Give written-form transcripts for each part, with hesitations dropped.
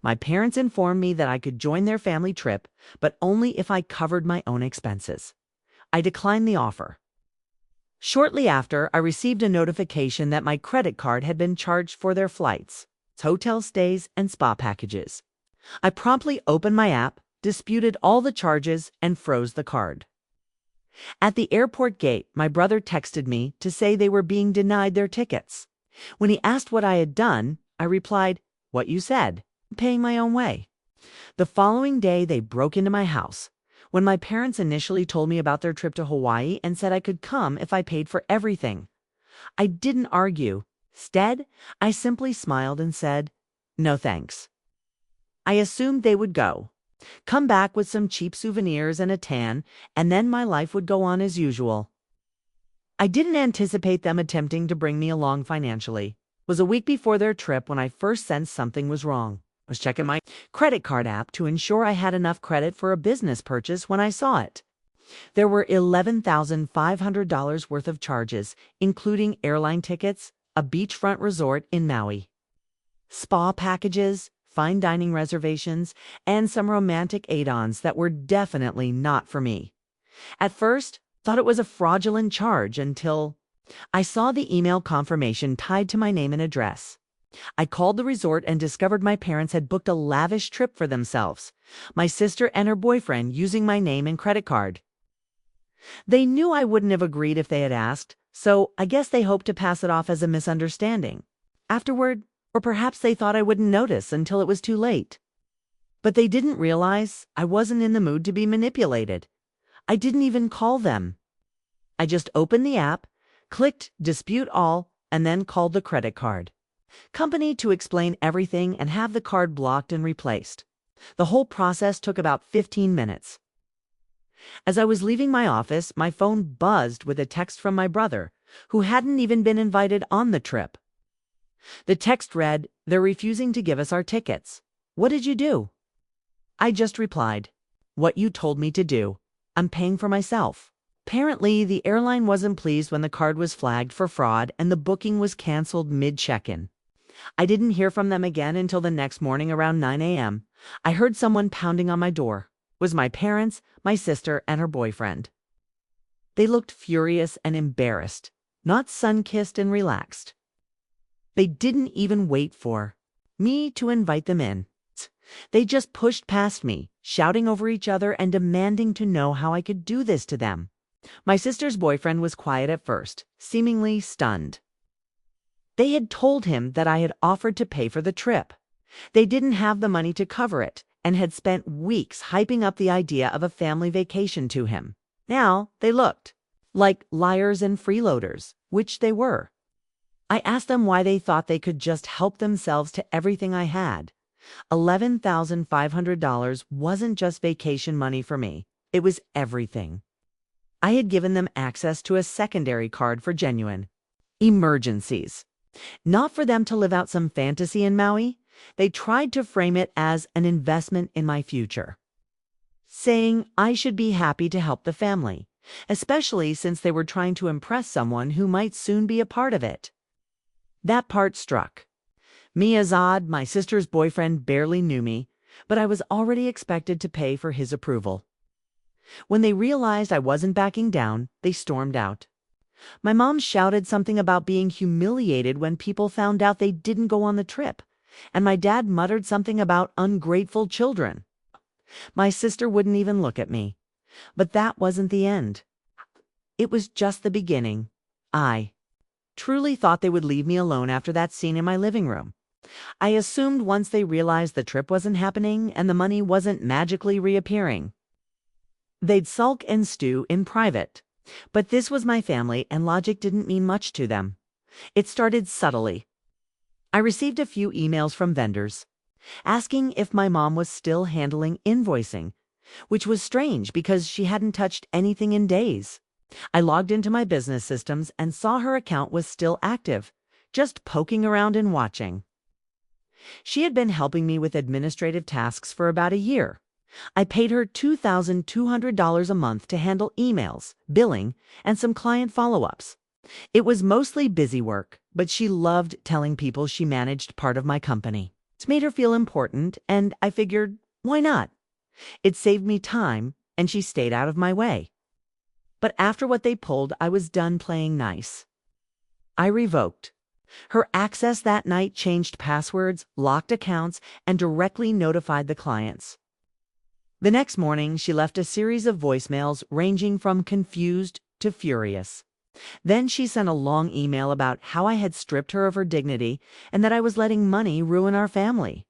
My parents informed me that I could join their family trip, but only if I covered my own expenses. I declined the offer. Shortly after, I received a notification that my credit card had been charged for their flights, hotel stays, and spa packages. I promptly opened my app, disputed all the charges, and froze the card. At the airport gate, my brother texted me to say they were being denied their tickets. When he asked what I had done, I replied, "What you said, paying my own way." The following day, they broke into my house. When my parents initially told me about their trip to Hawaii and said I could come if I paid for everything, I didn't argue. Instead, I simply smiled and said, "No thanks." I assumed they would go, come back with some cheap souvenirs and a tan, and then my life would go on as usual. I didn't anticipate them attempting to bring me along financially. It was a week before their trip when I first sensed something was wrong. I was checking my credit card app to ensure I had enough credit for a business purchase when I saw it. There were $11,500 worth of charges, including airline tickets, a beachfront resort in Maui, spa packages, fine dining reservations, and some romantic add-ons that were definitely not for me. At first, I thought it was a fraudulent charge until I saw the email confirmation tied to my name and address. I called the resort and discovered my parents had booked a lavish trip for themselves, my sister and her boyfriend using my name and credit card. They knew I wouldn't have agreed if they had asked, so I guess they hoped to pass it off as a misunderstanding. Afterward, or perhaps they thought I wouldn't notice until it was too late. But they didn't realize I wasn't in the mood to be manipulated. I didn't even call them. I just opened the app, clicked Dispute All, and then called the credit card company to explain everything and have the card blocked and replaced. The whole process took about 15 minutes. As I was leaving my office, my phone buzzed with a text from my brother, who hadn't even been invited on the trip. The text read, "They're refusing to give us our tickets. What did you do?" I just replied, "What you told me to do. I'm paying for myself." Apparently, the airline wasn't pleased when the card was flagged for fraud and the booking was canceled mid-check-in. I didn't hear from them again until the next morning around 9 a.m. I heard someone pounding on my door. It was my parents, my sister, and her boyfriend. They looked furious and embarrassed, not sun-kissed and relaxed. They didn't even wait for me to invite them in. They just pushed past me, shouting over each other and demanding to know how I could do this to them. My sister's boyfriend was quiet at first, seemingly stunned. They had told him that I had offered to pay for the trip. They didn't have the money to cover it and had spent weeks hyping up the idea of a family vacation to him. Now they looked like liars and freeloaders, which they were. I asked them why they thought they could just help themselves to everything I had. $11,500 wasn't just vacation money for me. It was everything. I had given them access to a secondary card for genuine emergencies. Not for them to live out some fantasy in Maui. They tried to frame it as an investment in my future, saying I should be happy to help the family, especially since they were trying to impress someone who might soon be a part of it. That part struck me as odd. My sister's boyfriend barely knew me, but I was already expected to pay for his approval. When they realized I wasn't backing down, they stormed out. My mom shouted something about being humiliated when people found out they didn't go on the trip, and my dad muttered something about ungrateful children. My sister wouldn't even look at me. But that wasn't the end. It was just the beginning. I truly thought they would leave me alone after that scene in my living room. I assumed once they realized the trip wasn't happening and the money wasn't magically reappearing, they'd sulk and stew in private. But this was my family, and logic didn't mean much to them. It started subtly. I received a few emails from vendors asking if my mom was still handling invoicing, which was strange because she hadn't touched anything in days. I logged into my business systems and saw her account was still active, just poking around and watching. She had been helping me with administrative tasks for about a year. I paid her $2,200 a month to handle emails, billing, and some client follow-ups. It was mostly busy work, but she loved telling people she managed part of my company. It's made her feel important, and I figured, why not? It saved me time, and she stayed out of my way. But after what they pulled, I was done playing nice. I revoked her access that night, changed passwords, locked accounts, and directly notified the clients. The next morning, she left a series of voicemails ranging from confused to furious. Then she sent a long email about how I had stripped her of her dignity and that I was letting money ruin our family.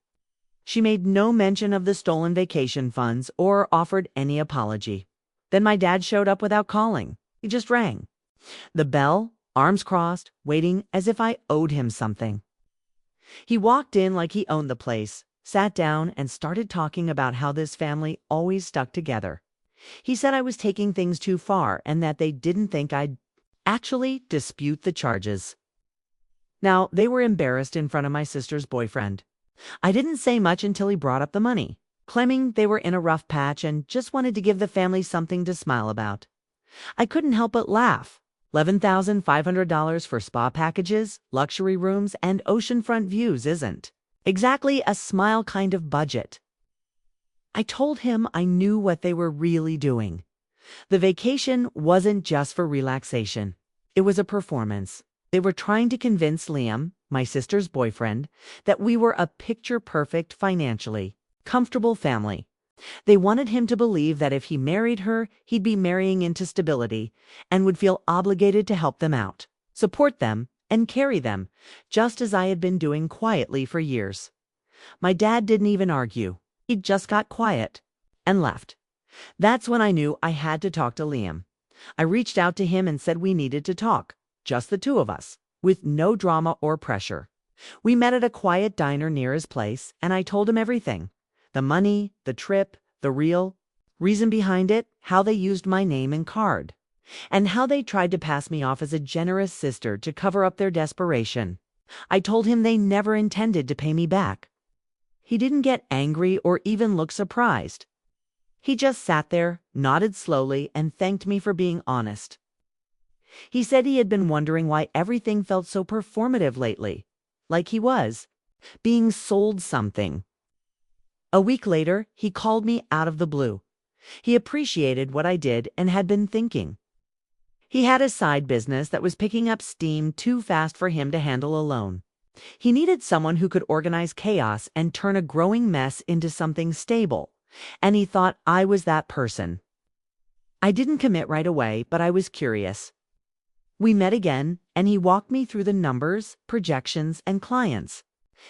She made no mention of the stolen vacation funds or offered any apology. Then my dad showed up without calling. He just rang the bell, arms crossed, waiting as if I owed him something. He walked in like he owned the place, sat down, and started talking about how this family always stuck together. He said I was taking things too far and that they didn't think I'd actually dispute the charges. Now, they were embarrassed in front of my sister's boyfriend. I didn't say much until he brought up the money, claiming they were in a rough patch and just wanted to give the family something to smile about. I couldn't help but laugh. $11,500 for spa packages, luxury rooms, and oceanfront views isn't exactly a smile kind of budget. I told him I knew what they were really doing. The vacation wasn't just for relaxation. It was a performance. They were trying to convince Liam, my sister's boyfriend, that we were a picture-perfect, financially comfortable family. They wanted him to believe that if he married her, he'd be marrying into stability and would feel obligated to help them out, support them, and carry them, just as I had been doing quietly for years. My dad didn't even argue. He just got quiet and left. That's when I knew I had to talk to Liam. I reached out to him and said we needed to talk, just the two of us, with no drama or pressure. We met at a quiet diner near his place, and I told him everything. The money, the trip, the real reason behind it, how they used my name and card, and how they tried to pass me off as a generous sister to cover up their desperation. I told him they never intended to pay me back. He didn't get angry or even look surprised. He just sat there, nodded slowly, and thanked me for being honest. He said he had been wondering why everything felt so performative lately, like he was being sold something. A week later, he called me out of the blue. He appreciated what I did and had been thinking. He had a side business that was picking up steam too fast for him to handle alone. He needed someone who could organize chaos and turn a growing mess into something stable, and he thought I was that person. I didn't commit right away, but I was curious. We met again, and he walked me through the numbers, projections, and clients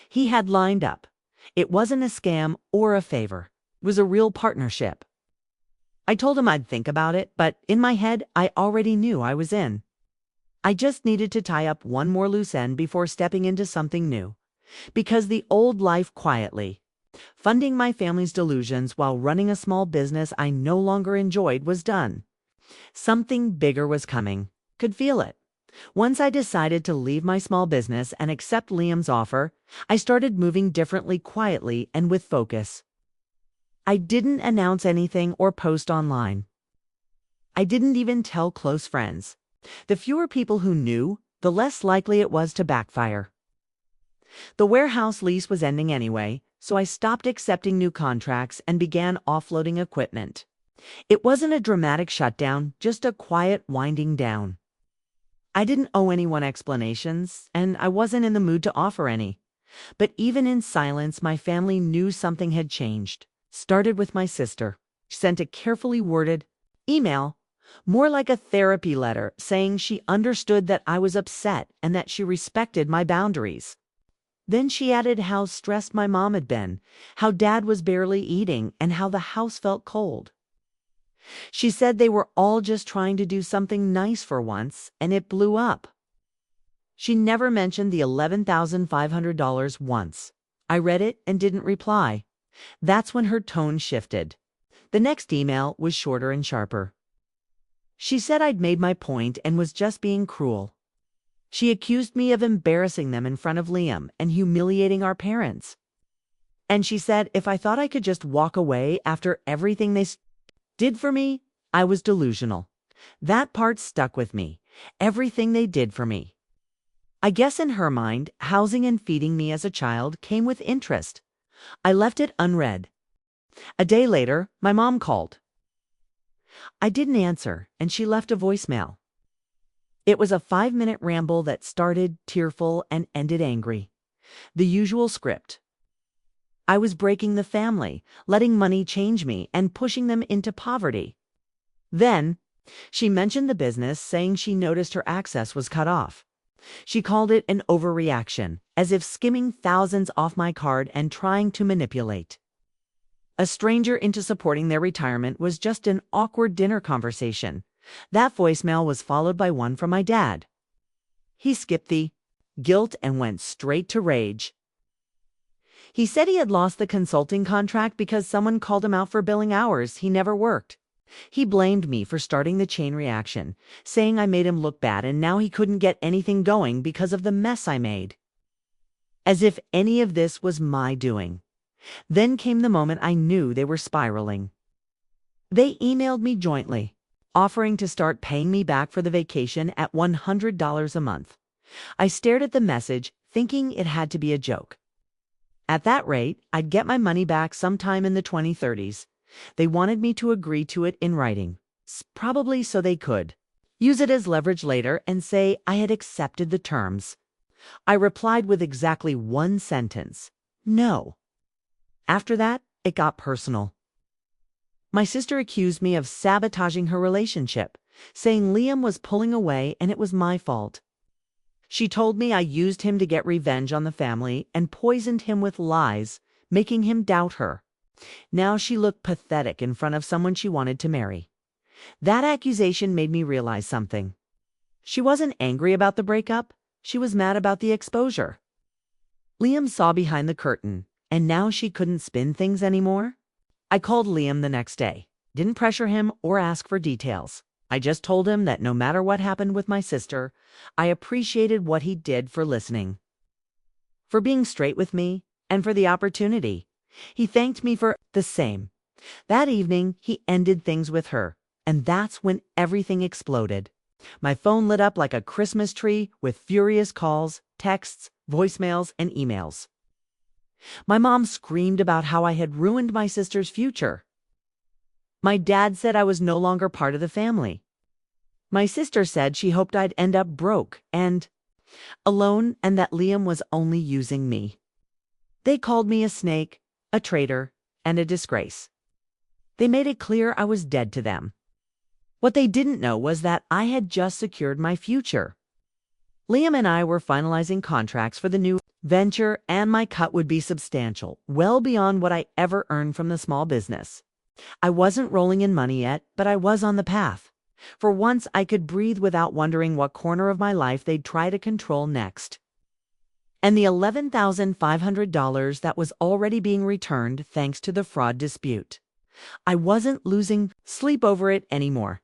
he had lined up. It wasn't a scam or a favor. It was a real partnership. I told him I'd think about it, but in my head, I already knew I was in. I just needed to tie up one more loose end before stepping into something new. Because the old life quietly, funding my family's delusions while running a small business I no longer enjoyed, was done. Something bigger was coming. Could feel it. Once I decided to leave my small business and accept Liam's offer, I started moving differently, quietly, and with focus. I didn't announce anything or post online. I didn't even tell close friends. The fewer people who knew, the less likely it was to backfire. The warehouse lease was ending anyway, so I stopped accepting new contracts and began offloading equipment. It wasn't a dramatic shutdown, just a quiet winding down. I didn't owe anyone explanations, and I wasn't in the mood to offer any. But even in silence, my family knew something had changed. Started with my sister. She sent a carefully worded email, more like a therapy letter, saying she understood that I was upset and that she respected my boundaries. Then she added how stressed my mom had been, how dad was barely eating, and how the house felt cold. She said they were all just trying to do something nice for once, and it blew up. She never mentioned the $11,500 once. I read it and didn't reply. That's when her tone shifted. The next email was shorter and sharper. She said I'd made my point and was just being cruel. She accused me of embarrassing them in front of Liam and humiliating our parents. And she said if I thought I could just walk away after everything they did for me, I was delusional. That part stuck with me. Everything they did for me. I guess in her mind, housing and feeding me as a child came with interest. I left it unread. A day later, my mom called. I didn't answer, and she left a voicemail. It was a 5-minute ramble that started tearful and ended angry. The usual script. I was breaking the family, letting money change me, and pushing them into poverty. Then, she mentioned the business, saying she noticed her access was cut off. She called it an overreaction, as if skimming thousands off my card and trying to manipulate a stranger into supporting their retirement was just an awkward dinner conversation. That voicemail was followed by one from my dad. He skipped the guilt and went straight to rage. He said he had lost the consulting contract because someone called him out for billing hours he never worked. He blamed me for starting the chain reaction, saying I made him look bad and now he couldn't get anything going because of the mess I made. As if any of this was my doing. Then came the moment I knew they were spiraling. They emailed me jointly, offering to start paying me back for the vacation at $100 a month. I stared at the message, thinking it had to be a joke. At that rate, I'd get my money back sometime in the 2030s. They wanted me to agree to it in writing, probably so they could use it as leverage later and say I had accepted the terms. I replied with exactly one sentence: no. After that, it got personal. My sister accused me of sabotaging her relationship, saying Liam was pulling away and it was my fault. She told me I used him to get revenge on the family and poisoned him with lies, making him doubt her. Now she looked pathetic in front of someone she wanted to marry. That accusation made me realize something. She wasn't angry about the breakup, she was mad about the exposure. Liam saw behind the curtain, and now she couldn't spin things anymore. I called Liam the next day, didn't pressure him or ask for details. I just told him that no matter what happened with my sister, I appreciated what he did for listening, for being straight with me, and for the opportunity. He thanked me for the same. That evening, he ended things with her, and that's when everything exploded. My phone lit up like a Christmas tree with furious calls, texts, voicemails, and emails. My mom screamed about how I had ruined my sister's future. My dad said I was no longer part of the family. My sister said she hoped I'd end up broke and alone and that Liam was only using me. They called me a snake, a traitor, and a disgrace. They made it clear I was dead to them. What they didn't know was that I had just secured my future. Liam and I were finalizing contracts for the new venture, and my cut would be substantial, well beyond what I ever earned from the small business. I wasn't rolling in money yet, but I was on the path. For once, I could breathe without wondering what corner of my life they'd try to control next. And the $11,500 that was already being returned thanks to the fraud dispute. I wasn't losing sleep over it anymore.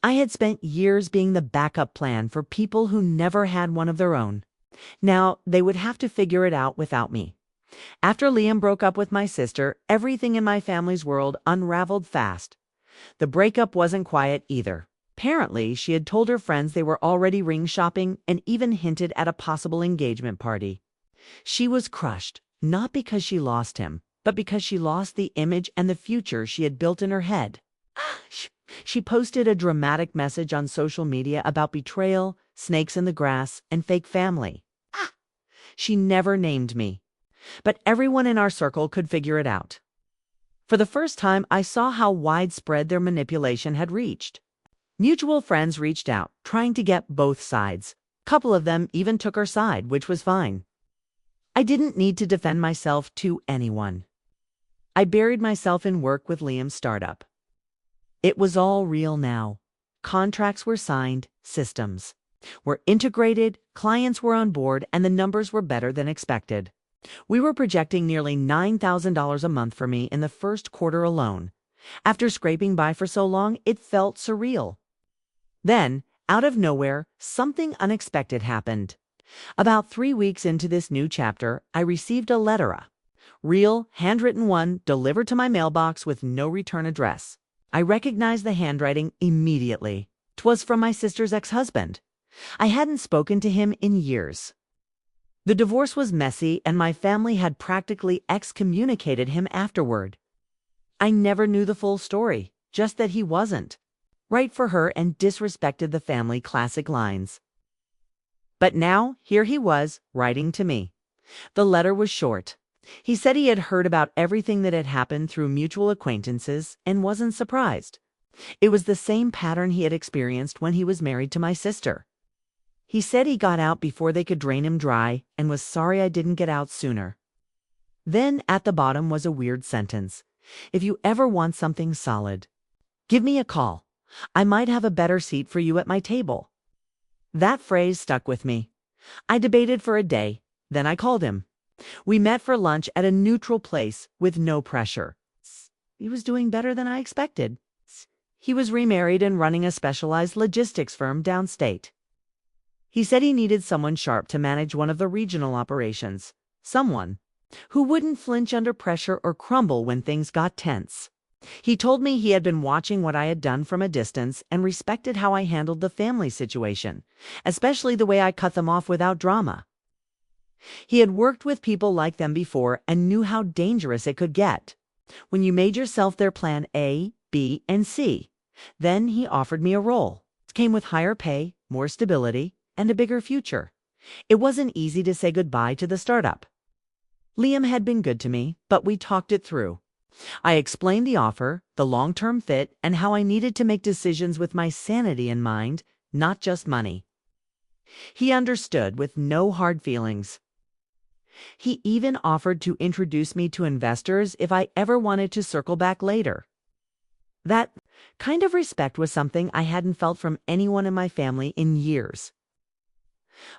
I had spent years being the backup plan for people who never had one of their own. Now they would have to figure it out without me. After Liam broke up with my sister, everything in my family's world unraveled fast. The breakup wasn't quiet either. Apparently, she had told her friends they were already ring shopping and even hinted at a possible engagement party. She was crushed, not because she lost him, but because she lost the image and the future she had built in her head. She posted a dramatic message on social media about betrayal, snakes in the grass, and fake family. She never named me, but everyone in our circle could figure it out. For the first time, I saw how widespread their manipulation had reached. Mutual friends reached out, trying to get both sides. A couple of them even took her side, which was fine. I didn't need to defend myself to anyone. I buried myself in work with Liam's startup. It was all real now. Contracts were signed, systems were integrated, clients were on board, and the numbers were better than expected. We were projecting nearly $9,000 a month for me in the first quarter alone. After scraping by for so long, it felt surreal. Then, out of nowhere, something unexpected happened. About 3 weeks into this new chapter, I received a letter, a real, handwritten one, delivered to my mailbox with no return address. I recognized the handwriting immediately. 'Twas from my sister's ex-husband. I hadn't spoken to him in years. The divorce was messy, and my family had practically excommunicated him afterward. I never knew the full story, just that he wasn't right for her and disrespected the family classic lines. But now, here he was, writing to me. The letter was short. He said he had heard about everything that had happened through mutual acquaintances and wasn't surprised. It was the same pattern he had experienced when he was married to my sister. He said he got out before they could drain him dry and was sorry I didn't get out sooner. Then at the bottom was a weird sentence. If you ever want something solid, give me a call. I might have a better seat for you at my table. That phrase stuck with me. I debated for a day, then I called him. We met for lunch at a neutral place with no pressure. He was doing better than I expected. He was remarried and running a specialized logistics firm downstate. He said he needed someone sharp to manage one of the regional operations, someone who wouldn't flinch under pressure or crumble when things got tense. He told me he had been watching what I had done from a distance and respected how I handled the family situation, especially the way I cut them off without drama. He had worked with people like them before and knew how dangerous it could get when you made yourself their plan A, B, and C. Then he offered me a role. It came with higher pay, more stability, and a bigger future. It wasn't easy to say goodbye to the startup. Liam had been good to me, but we talked it through. I explained the offer, the long-term fit, and how I needed to make decisions with my sanity in mind, not just money. He understood with no hard feelings. He even offered to introduce me to investors if I ever wanted to circle back later. That kind of respect was something I hadn't felt from anyone in my family in years.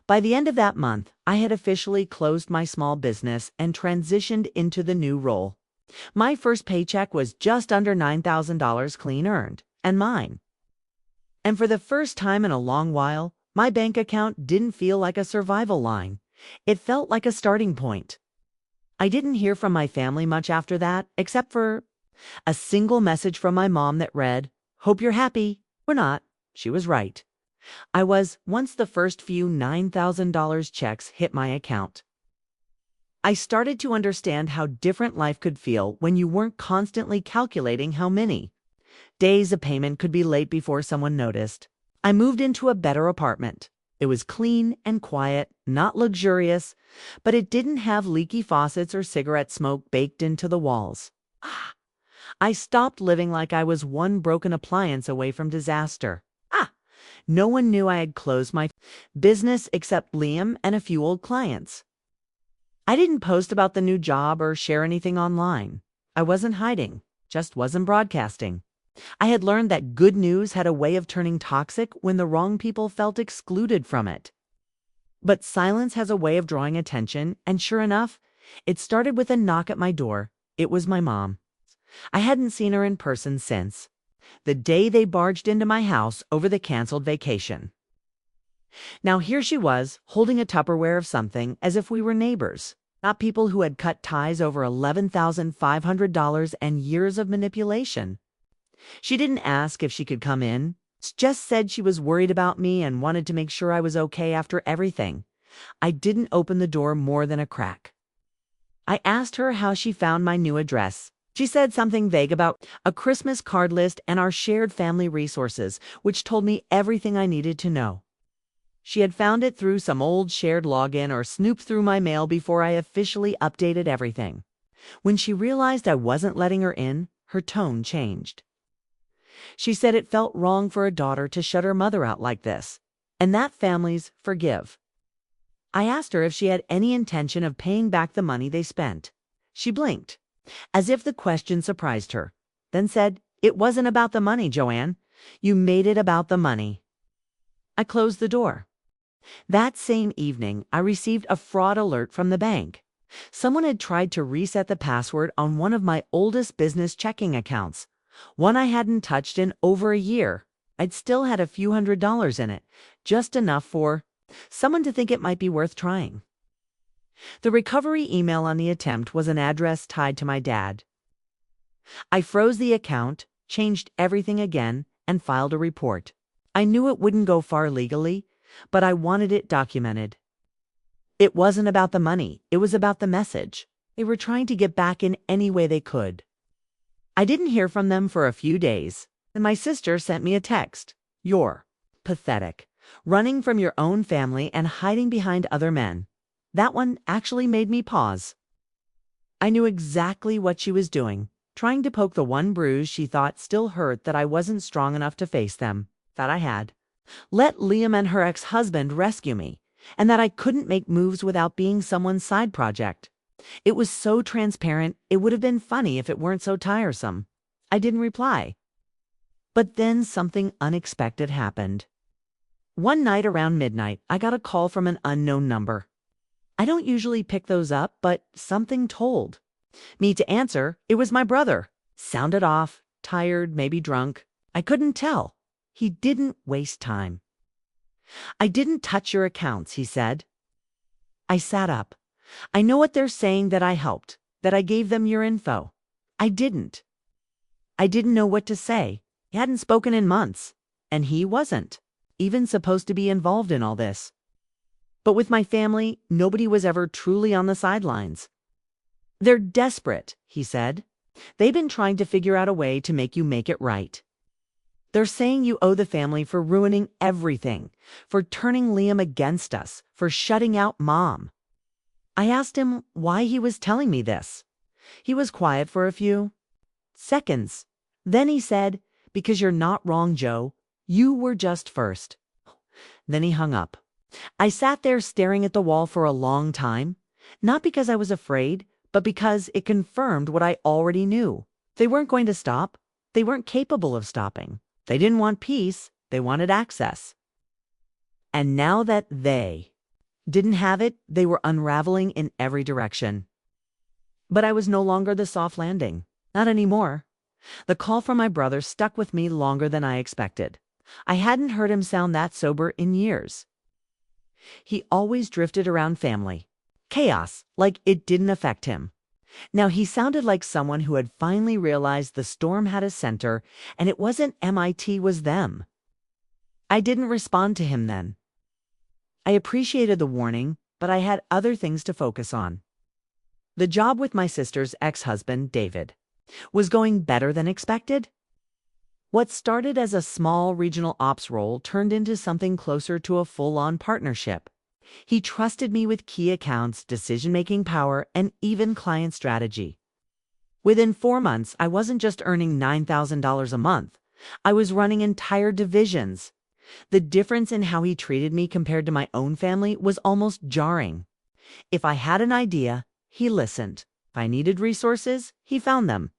By the end of that month, I had officially closed my small business and transitioned into the new role. My first paycheck was just under $9,000 clean earned, and mine. And for the first time in a long while, my bank account didn't feel like a survival line. It felt like a starting point. I didn't hear from my family much after that, except for a single message from my mom that read, "Hope you're happy." Or not. She was right. I was, once the first few $9,000 checks hit my account. I started to understand how different life could feel when you weren't constantly calculating how many days a payment could be late before someone noticed. I moved into a better apartment. It was clean and quiet, not luxurious, but it didn't have leaky faucets or cigarette smoke baked into the walls. I stopped living like I was one broken appliance away from disaster. No one knew I had closed my business except Liam and a few old clients. I didn't post about the new job or share anything online. I wasn't hiding, just wasn't broadcasting. I had learned that good news had a way of turning toxic when the wrong people felt excluded from it. But silence has a way of drawing attention, and sure enough, it started with a knock at my door. It was my mom. I hadn't seen her in person since the day they barged into my house over the canceled vacation. Now here she was, holding a Tupperware of something as if we were neighbors, not people who had cut ties over $11,500 and years of manipulation. She didn't ask if she could come in, just said she was worried about me and wanted to make sure I was okay after everything. I didn't open the door more than a crack. I asked her how she found my new address. She said something vague about a Christmas card list and our shared family resources, which told me everything I needed to know. She had found it through some old shared login or snooped through my mail before I officially updated everything. When she realized I wasn't letting her in, her tone changed. She said it felt wrong for a daughter to shut her mother out like this, and that families forgive. I asked her if she had any intention of paying back the money they spent. She blinked, as if the question surprised her, then said, "It wasn't about the money, Joanne. You made it about the money." I closed the door. That same evening, I received a fraud alert from the bank. Someone had tried to reset the password on one of my oldest business checking accounts, one I hadn't touched in over a year. I'd still had a few $100s in it, just enough for someone to think it might be worth trying. The recovery email on the attempt was an address tied to my dad. I froze the account, changed everything again, and filed a report. I knew it wouldn't go far legally, but I wanted it documented. It wasn't about the money, it was about the message. They were trying to get back in any way they could. I didn't hear from them for a few days, and my sister sent me a text. "You're pathetic. Running from your own family and hiding behind other men." That one actually made me pause. I knew exactly what she was doing, trying to poke the one bruise she thought still hurt, that I wasn't strong enough to face them, that I had let Liam and her ex-husband rescue me, and that I couldn't make moves without being someone's side project. It was so transparent, it would have been funny if it weren't so tiresome. I didn't reply. But then something unexpected happened. One night around midnight, I got a call from an unknown number. I don't usually pick those up, but something told me to answer. It was my brother. Sounded off, tired, maybe drunk. I couldn't tell. He didn't waste time. "I didn't touch your accounts," he said. I sat up. "I know what they're saying, that I helped, that I gave them your info. I didn't." I didn't know what to say. He hadn't spoken in months, and he wasn't even supposed to be involved in all this. But with my family, nobody was ever truly on the sidelines. "They're desperate," he said. "They've been trying to figure out a way to make you make it right. They're saying you owe the family for ruining everything, for turning Liam against us, for shutting out Mom." I asked him why he was telling me this. He was quiet for a few seconds. Then he said, "Because you're not wrong, Joe. You were just first." Then he hung up. I sat there staring at the wall for a long time, not because I was afraid, but because it confirmed what I already knew. They weren't going to stop. They weren't capable of stopping. They didn't want peace. They wanted access. And now that they didn't have it, they were unraveling in every direction. But I was no longer the soft landing. Not anymore. The call from my brother stuck with me longer than I expected. I hadn't heard him sound that sober in years. He always drifted around family. Chaos, like it didn't affect him. Now he sounded like someone who had finally realized the storm had a center, and it wasn't MIT, was them. I didn't respond to him then. I appreciated the warning, but I had other things to focus on. The job with my sister's ex-husband, David, was going better than expected. What started as a small regional ops role turned into something closer to a full-on partnership. He trusted me with key accounts, decision-making power, and even client strategy. Within 4 months, I wasn't just earning $9,000 a month. I was running entire divisions. The difference in how he treated me compared to my own family was almost jarring. If I had an idea, he listened. If I needed resources, he found them.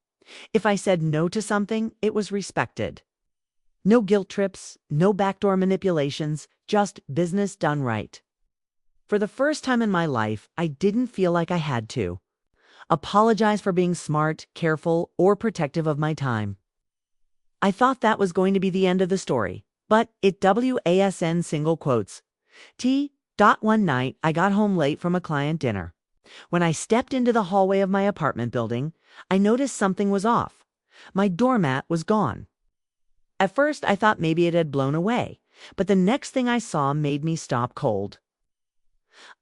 If I said no to something, it was respected. No guilt trips, no backdoor manipulations, just business done right. For the first time in my life, I didn't feel like I had to apologize for being smart, careful, or protective of my time. I thought that was going to be the end of the story, but it WASN single quotes. One night, I got home late from a client dinner. When I stepped into the hallway of my apartment building, I noticed something was off. My doormat was gone. At first, I thought maybe it had blown away, but the next thing I saw made me stop cold.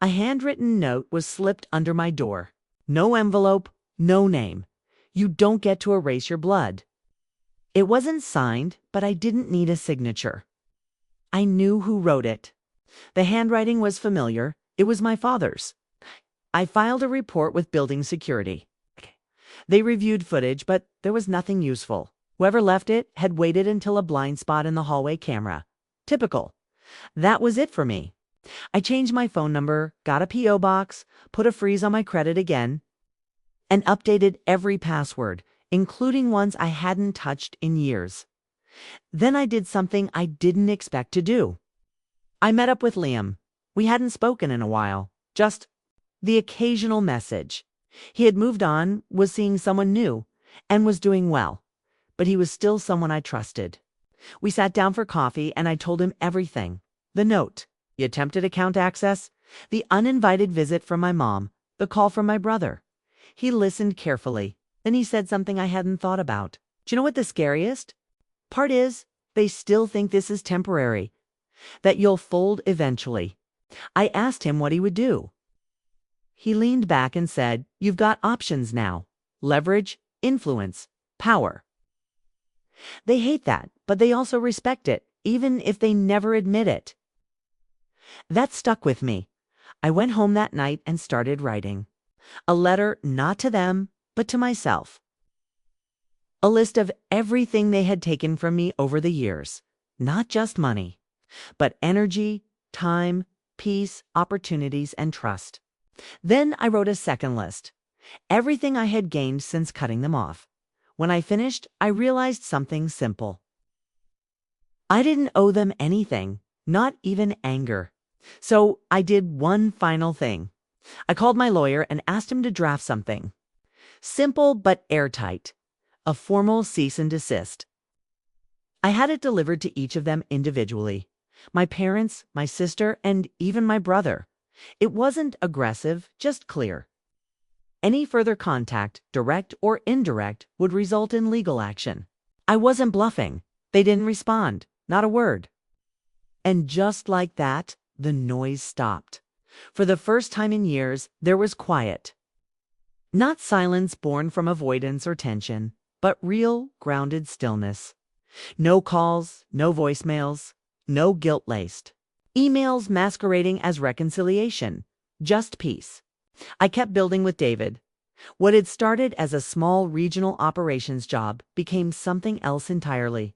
A handwritten note was slipped under my door. No envelope, no name. You don't get to erase your blood. It wasn't signed, but I didn't need a signature. I knew who wrote it. The handwriting was familiar. It was my father's. I filed a report with building security. They reviewed footage, but there was nothing useful. Whoever left it had waited until a blind spot in the hallway camera. Typical. That was it for me. I changed my phone number, got a P.O. box, put a freeze on my credit again, and updated every password, including ones I hadn't touched in years. Then I did something I didn't expect to do. I met up with Liam. We hadn't spoken in a while, just the occasional message. He had moved on, was seeing someone new, and was doing well, but he was still someone I trusted. We sat down for coffee, and I told him everything. The note, the attempted account access, the uninvited visit from my mom, the call from my brother. He listened carefully. Then he said something I hadn't thought about. Do you know what the scariest part is? They still think this is temporary. that you'll fold eventually. I asked him what he would do. He leaned back and said, "You've got options now: leverage, influence, power." They hate that, but they also respect it, even if they never admit it. That stuck with me. I went home that night and started writing. A letter not to them, but to myself. A list of everything they had taken from me over the years. Not just money, but energy, time, peace, opportunities, and trust. Then I wrote a second list. Everything I had gained since cutting them off. When I finished, I realized something simple. I didn't owe them anything, not even anger. So I did one final thing. I called my lawyer and asked him to draft something. Simple but airtight. A formal cease and desist. I had it delivered to each of them individually. My parents, my sister, and even my brother. It wasn't aggressive, just clear. Any further contact, direct or indirect, would result in legal action. I wasn't bluffing. They didn't respond, not a word. And just like that, the noise stopped. For the first time in years, there was quiet. Not silence born from avoidance or tension, but real, grounded stillness. No calls, no voicemails, no guilt-laced. Emails masquerading as reconciliation, just peace. I kept building with David. What had started as a small regional operations job became something else entirely.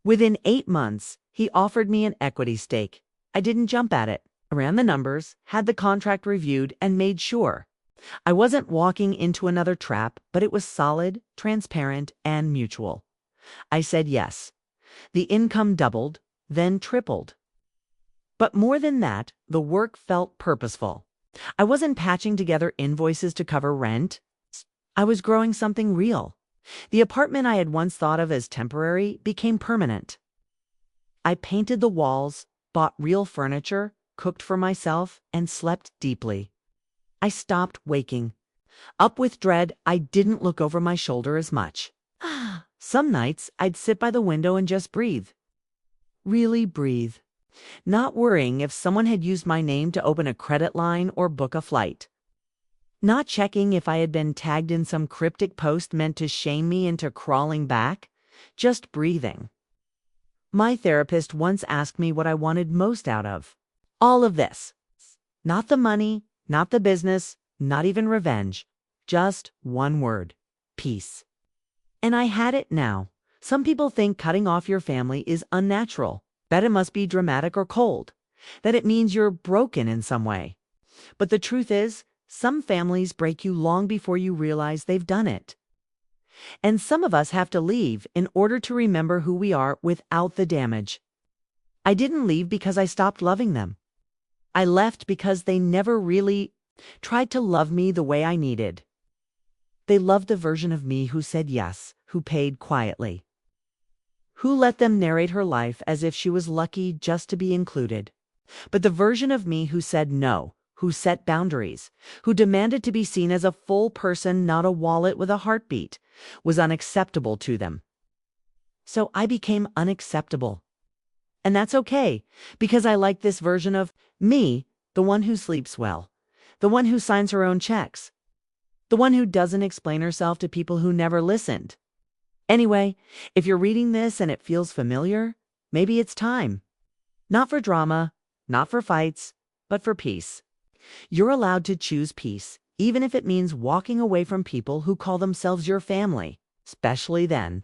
Within 8 months, he offered me an equity stake. I didn't jump at it. I ran the numbers, had the contract reviewed, and made sure. I wasn't walking into another trap, but it was solid, transparent, and mutual. I said yes. The income doubled, then tripled. But more than that, the work felt purposeful. I wasn't patching together invoices to cover rent. I was growing something real. The apartment I had once thought of as temporary became permanent. I painted the walls, bought real furniture, cooked for myself, and slept deeply. I stopped waking. Up with dread, I didn't look over my shoulder as much. Some nights, I'd sit by the window and just breathe. Really breathe. Not worrying if someone had used my name to open a credit line or book a flight. Not checking if I had been tagged in some cryptic post meant to shame me into crawling back. Just breathing. My therapist once asked me what I wanted most out of all of this. Not the money, not the business, not even revenge. Just one word: peace. And I had it now. Some people think cutting off your family is unnatural, that it must be dramatic or cold, that it means you're broken in some way. But the truth is, some families break you long before you realize they've done it. And some of us have to leave in order to remember who we are without the damage. I didn't leave because I stopped loving them. I left because they never really tried to love me the way I needed. They loved the version of me who said yes, who paid quietly, who let them narrate her life as if she was lucky just to be included. But the version of me who said no, who set boundaries, who demanded to be seen as a full person, not a wallet with a heartbeat, was unacceptable to them. So I became unacceptable. And that's okay, because I like this version of me, the one who sleeps well, the one who signs her own checks, the one who doesn't explain herself to people who never listened. Anyway, if you're reading this and it feels familiar, maybe it's time. Not for drama, not for fights, but for peace. You're allowed to choose peace, even if it means walking away from people who call themselves your family, especially then.